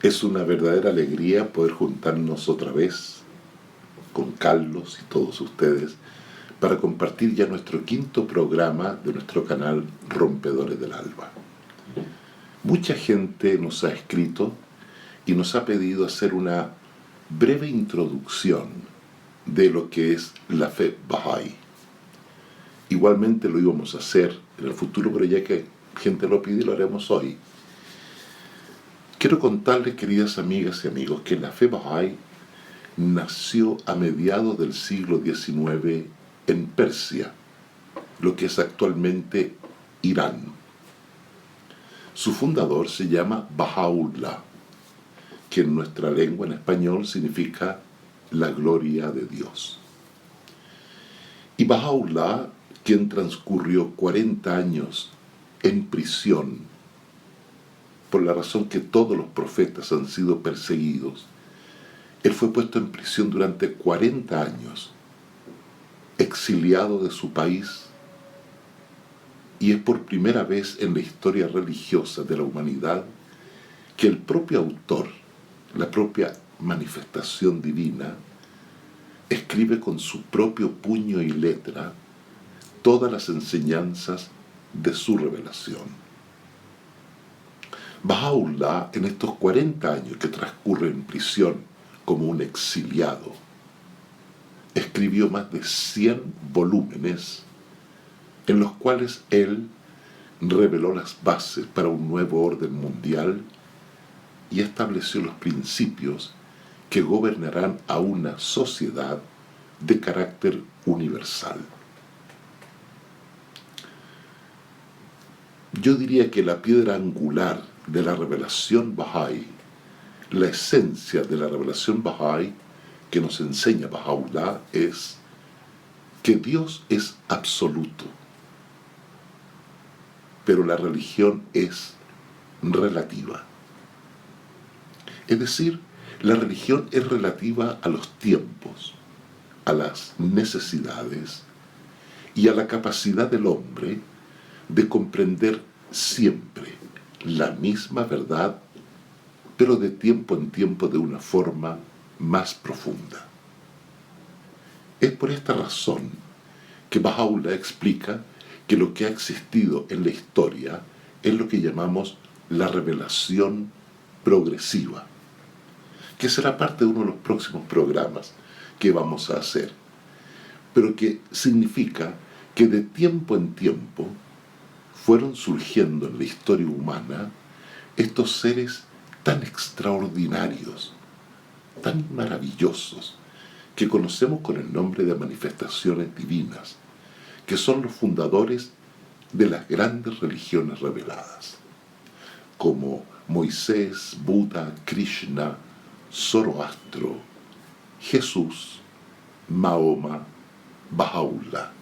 Es una verdadera alegría poder juntarnos otra vez con Carlos y todos ustedes para compartir ya nuestro quinto programa de nuestro canal Rompedores del Alba. Mucha gente nos ha escrito y nos ha pedido hacer una breve introducción de lo que es la fe Bahá'í. Igualmente lo íbamos a hacer en el futuro, pero ya que gente lo pide, lo haremos hoy. Quiero contarles, queridas amigas y amigos, que la fe Bahá'í nació a mediados del siglo XIX en Persia, lo que es actualmente Irán. Su fundador se llama Baha'u'lláh, que en nuestra lengua en español significa la gloria de Dios. Y Baha'u'lláh, quien transcurrió 40 años en prisión, por la razón que todos los profetas han sido perseguidos, él fue puesto en prisión durante 40 años, exiliado de su país, y es por primera vez en la historia religiosa de la humanidad que el propio autor, la propia manifestación divina, escribe con su propio puño y letra todas las enseñanzas de su revelación. Baha'u'lláh, en estos 40 años que transcurre en prisión como un exiliado, escribió más de 100 volúmenes en los cuales él reveló las bases para un nuevo orden mundial y estableció los principios que gobernarán a una sociedad de carácter universal. Yo diría que la piedra angular de la revelación Bahá'í, la esencia de la revelación Bahá'í que nos enseña Baha'u'lláh es que Dios es absoluto, pero la religión es relativa. Es decir, la religión es relativa a los tiempos, a las necesidades y a la capacidad del hombre de comprender siempre la misma verdad, pero de tiempo en tiempo de una forma más profunda. Es por esta razón que Baha'u'lláh explica que lo que ha existido en la historia es lo que llamamos la revelación progresiva, que será parte de uno de los próximos programas que vamos a hacer, pero que significa que de tiempo en tiempo fueron surgiendo en la historia humana estos seres tan extraordinarios, tan maravillosos, que conocemos con el nombre de manifestaciones divinas, que son los fundadores de las grandes religiones reveladas, como Moisés, Buda, Krishna, Zoroastro, Jesús, Mahoma, Baha'u'lláh.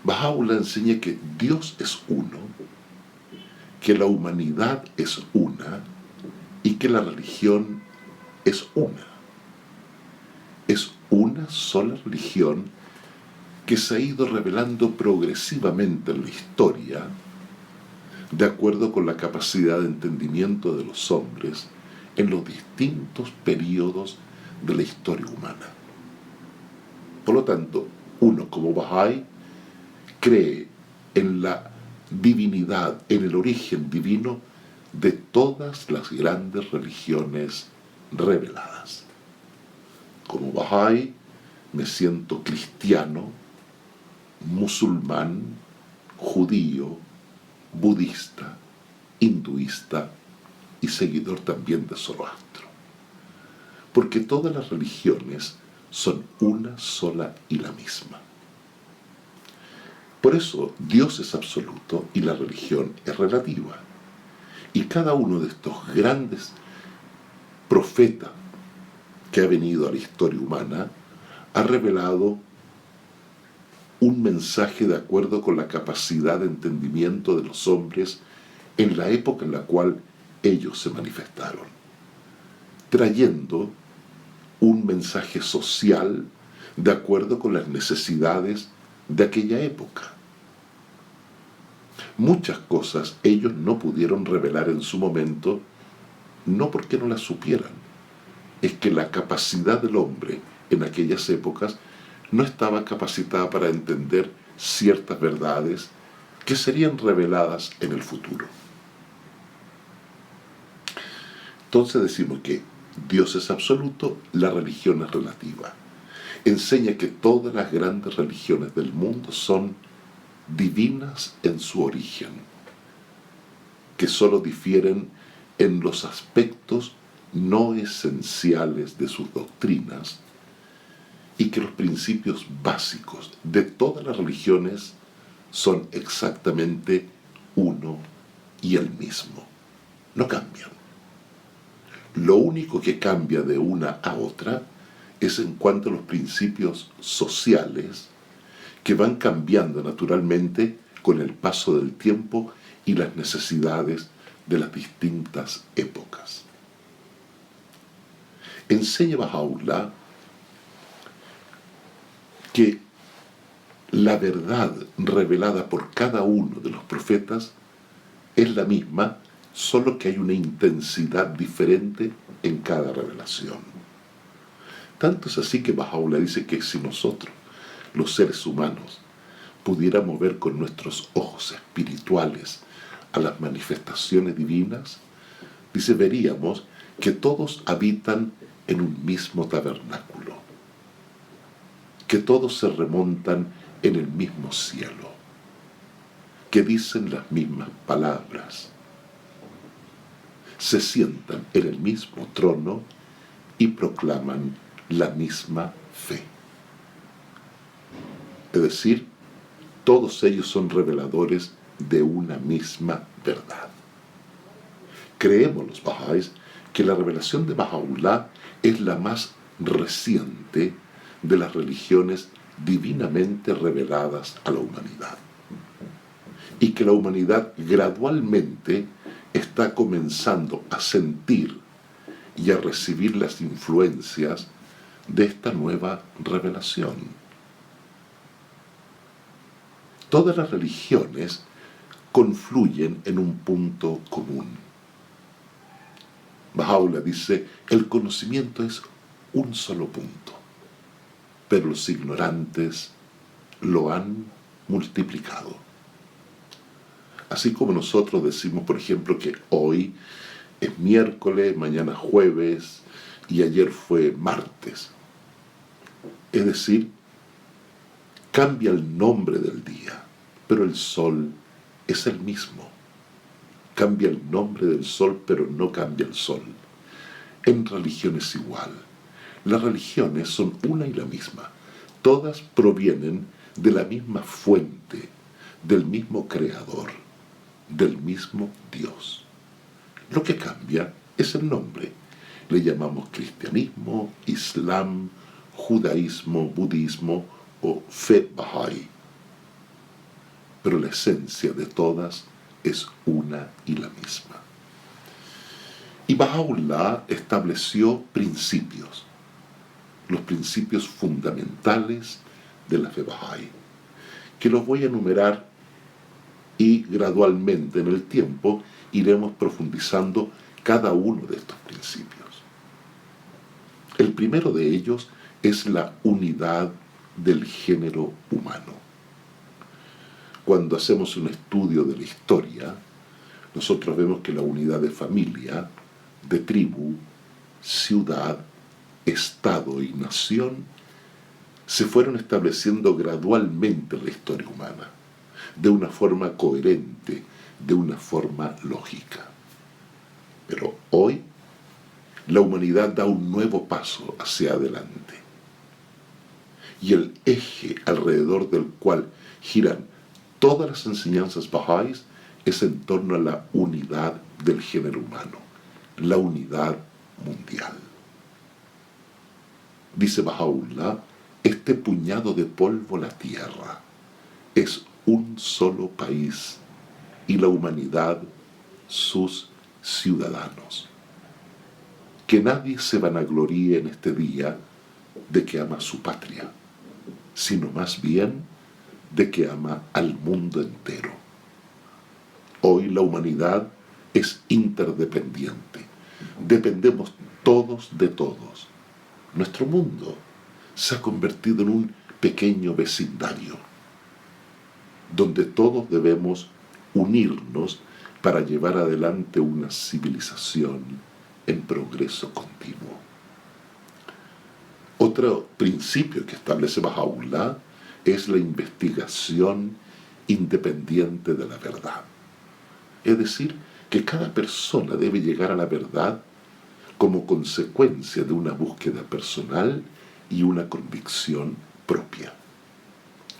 Baha'u'lláh enseña que Dios es uno, que la humanidad es una y que la religión es una. Es una sola religión que se ha ido revelando progresivamente en la historia de acuerdo con la capacidad de entendimiento de los hombres en los distintos períodos de la historia humana. Por lo tanto, uno como Bahá'í cree en la divinidad, en el origen divino de todas las grandes religiones reveladas. Como Bahá'í me siento cristiano, musulmán, judío, budista, hinduista y seguidor también de Zoroastro. Porque todas las religiones son una sola y la misma. Por eso Dios es absoluto y la religión es relativa. Y cada uno de estos grandes profetas que ha venido a la historia humana ha revelado un mensaje de acuerdo con la capacidad de entendimiento de los hombres en la época en la cual ellos se manifestaron, trayendo un mensaje social de acuerdo con las necesidades de aquella época. Muchas cosas ellos no pudieron revelar en su momento no porque no las supieran, es que la capacidad del hombre en aquellas épocas no estaba capacitada para entender ciertas verdades que serían reveladas en el futuro. Entonces decimos que Dios es absoluto, la religión es relativa. Enseña que todas las grandes religiones del mundo son divinas en su origen, que solo difieren en los aspectos no esenciales de sus doctrinas, y que los principios básicos de todas las religiones son exactamente uno y el mismo. No cambian. Lo único que cambia de una a otra es en cuanto a los principios sociales, que van cambiando naturalmente con el paso del tiempo y las necesidades de las distintas épocas. Enseña Baha'u'lláh que la verdad revelada por cada uno de los profetas es la misma, solo que hay una intensidad diferente en cada revelación. Tanto es así que Baha'u'lláh dice que si nosotros, los seres humanos, pudiéramos ver con nuestros ojos espirituales a las manifestaciones divinas, dice, veríamos que todos habitan en un mismo tabernáculo, que todos se remontan en el mismo cielo, que dicen las mismas palabras, se sientan en el mismo trono y proclaman la misma fe. Es decir, todos ellos son reveladores de una misma verdad. Creemos los Bahá'ís que la revelación de Baha'u'lláh es la más reciente de las religiones divinamente reveladas a la humanidad, y que la humanidad gradualmente está comenzando a sentir y a recibir las influencias de esta nueva revelación. Todas las religiones confluyen en un punto común. Baha'u'lláh dice, el conocimiento es un solo punto, pero los ignorantes lo han multiplicado. Así como nosotros decimos, por ejemplo, que hoy es miércoles, mañana jueves y ayer fue martes. Es decir, cambia el nombre del día, pero el sol es el mismo. Cambia el nombre del sol, pero no cambia el sol. En religión es igual. Las religiones son una y la misma. Todas provienen de la misma fuente, del mismo creador, del mismo Dios. Lo que cambia es el nombre. Le llamamos cristianismo, islam, judaísmo, budismo o fe Bahá'í. Pero la esencia de todas es una y la misma. Y Baha'u'lláh estableció principios, los principios fundamentales de la fe Bahá'í, que los voy a enumerar y gradualmente en el tiempo iremos profundizando cada uno de estos principios. El primero de ellos es la unidad del género humano. Cuando hacemos un estudio de la historia, nosotros vemos que la unidad de familia, de tribu, ciudad, estado y nación se fueron estableciendo gradualmente en la historia humana, de una forma coherente, de una forma lógica. Pero hoy la humanidad da un nuevo paso hacia adelante. Y el eje alrededor del cual giran todas las enseñanzas bahá'ís es en torno a la unidad del género humano, la unidad mundial. Dice Baha'u'lláh, este puñado de polvo la tierra es un solo país y la humanidad sus ciudadanos. Que nadie se vanagloríe en este día de que ama su patria, sino más bien de que ama al mundo entero. Hoy la humanidad es interdependiente. dependemos todos de todos. Nuestro mundo se ha convertido en un pequeño vecindario, donde todos debemos unirnos para llevar adelante una civilización en progreso continuo. Otro principio que establece Baha'u'lláh es la investigación independiente de la verdad. Es decir, que cada persona debe llegar a la verdad como consecuencia de una búsqueda personal y una convicción propia.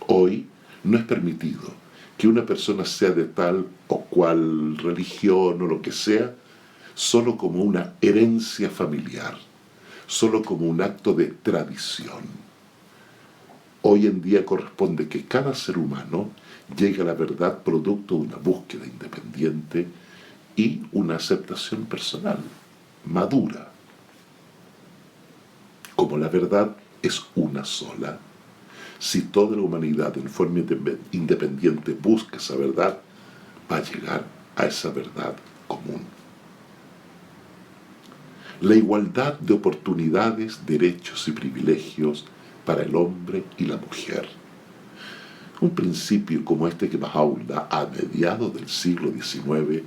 Hoy no es permitido que una persona sea de tal o cual religión o lo que sea, solo como una herencia familiar, solo como un acto de tradición. Hoy en día corresponde que cada ser humano llegue a la verdad producto de una búsqueda independiente y una aceptación personal, madura. Como la verdad es una sola, si toda la humanidad en forma independiente busca esa verdad, va a llegar a esa verdad común. La igualdad de oportunidades, derechos y privilegios para el hombre y la mujer. Un principio como este que Baha'u'lláh, a mediados del siglo XIX,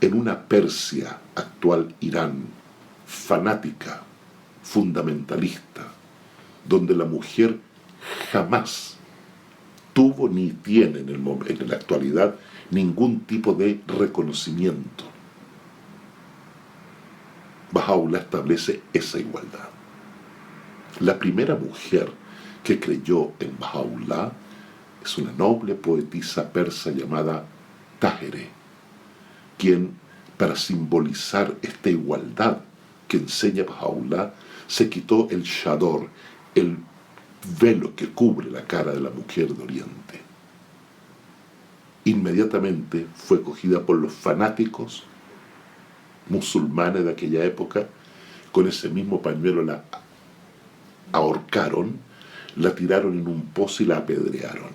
en una Persia, actual Irán, fanática, fundamentalista, donde la mujer jamás tuvo ni tiene en la actualidad ningún tipo de reconocimiento. Baha'u'lláh establece esa igualdad. La primera mujer que creyó en Baha'u'lláh es una noble poetisa persa llamada Táhere, quien, para simbolizar esta igualdad que enseña Baha'u'lláh, se quitó el chador, el velo que cubre la cara de la mujer de Oriente. Inmediatamente fue cogida por los fanáticos musulmanes de aquella época. Con ese mismo pañuelo la ahorcaron, la tiraron en un pozo y la apedrearon.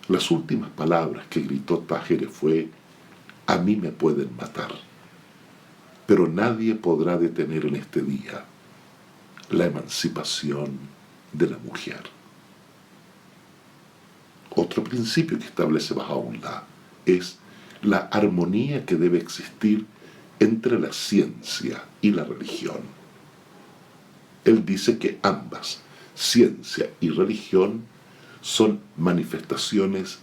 Las últimas palabras que gritó Táhere fue: a mí me pueden matar, pero nadie podrá detener en este día la emancipación de la mujer. Otro principio que establece Baha'u'lláh es la armonía que debe existir entre la ciencia y la religión. Él dice que ambas, ciencia y religión, son manifestaciones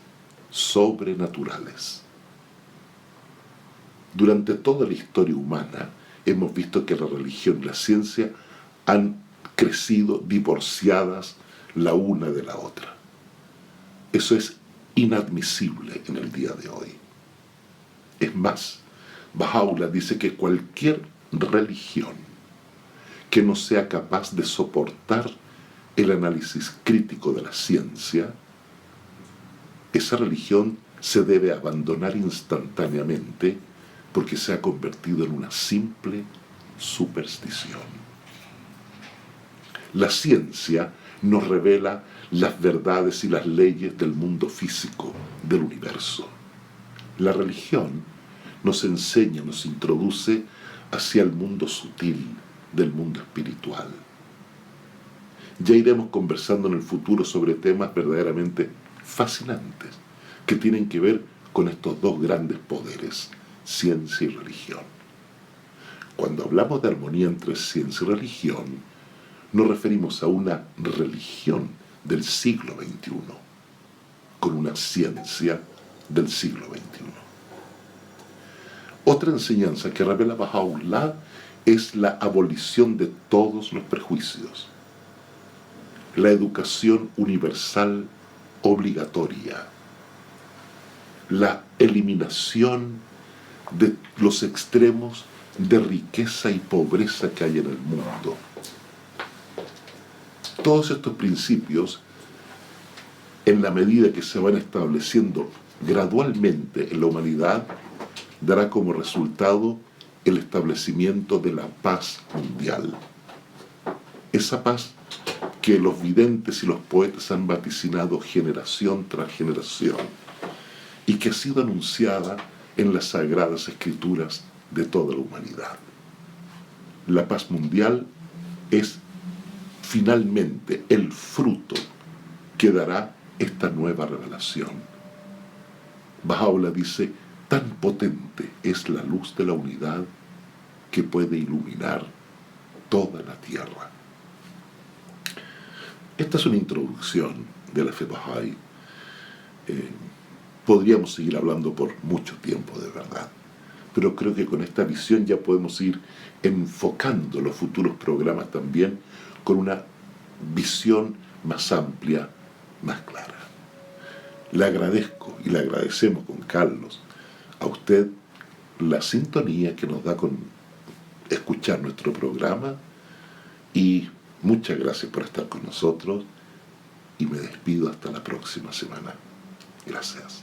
sobrenaturales. Durante toda la historia humana hemos visto que la religión y la ciencia han crecido divorciadas la una de la otra. Eso es inadmisible en el día de hoy. Es más, Baha'u'lláh dice que cualquier religión que no sea capaz de soportar el análisis crítico de la ciencia, esa religión se debe abandonar instantáneamente porque se ha convertido en una simple superstición. La ciencia nos revela las verdades y las leyes del mundo físico, del universo. La religión nos enseña, nos introduce hacia el mundo sutil, del mundo espiritual. Ya iremos conversando en el futuro sobre temas verdaderamente fascinantes que tienen que ver con estos dos grandes poderes, ciencia y religión. Cuando hablamos de armonía entre ciencia y religión, nos referimos a una religión del siglo XXI con una ciencia del siglo XXI. Otra enseñanza que revela Baha'u'lláh es la abolición de todos los prejuicios, la educación universal obligatoria, la eliminación de los extremos de riqueza y pobreza que hay en el mundo. Todos estos principios, en la medida que se van estableciendo gradualmente en la humanidad, dará como resultado el establecimiento de la paz mundial. Esa paz que los videntes y los poetas han vaticinado generación tras generación y que ha sido anunciada en las sagradas escrituras de toda la humanidad. la paz mundial es finalmente el fruto que dará esta nueva revelación. Baha'u'lláh dice, tan potente es la luz de la unidad que puede iluminar toda la tierra. Esta es una introducción de la fe Bahá'í. Podríamos seguir hablando por mucho tiempo, de verdad, pero creo que con esta visión ya podemos ir enfocando los futuros programas también con una visión más amplia, más clara. Le agradezco y le agradecemos con Carlos a usted la sintonía que nos da con escuchar nuestro programa, y muchas gracias por estar con nosotros, y me despido hasta la próxima semana. Gracias.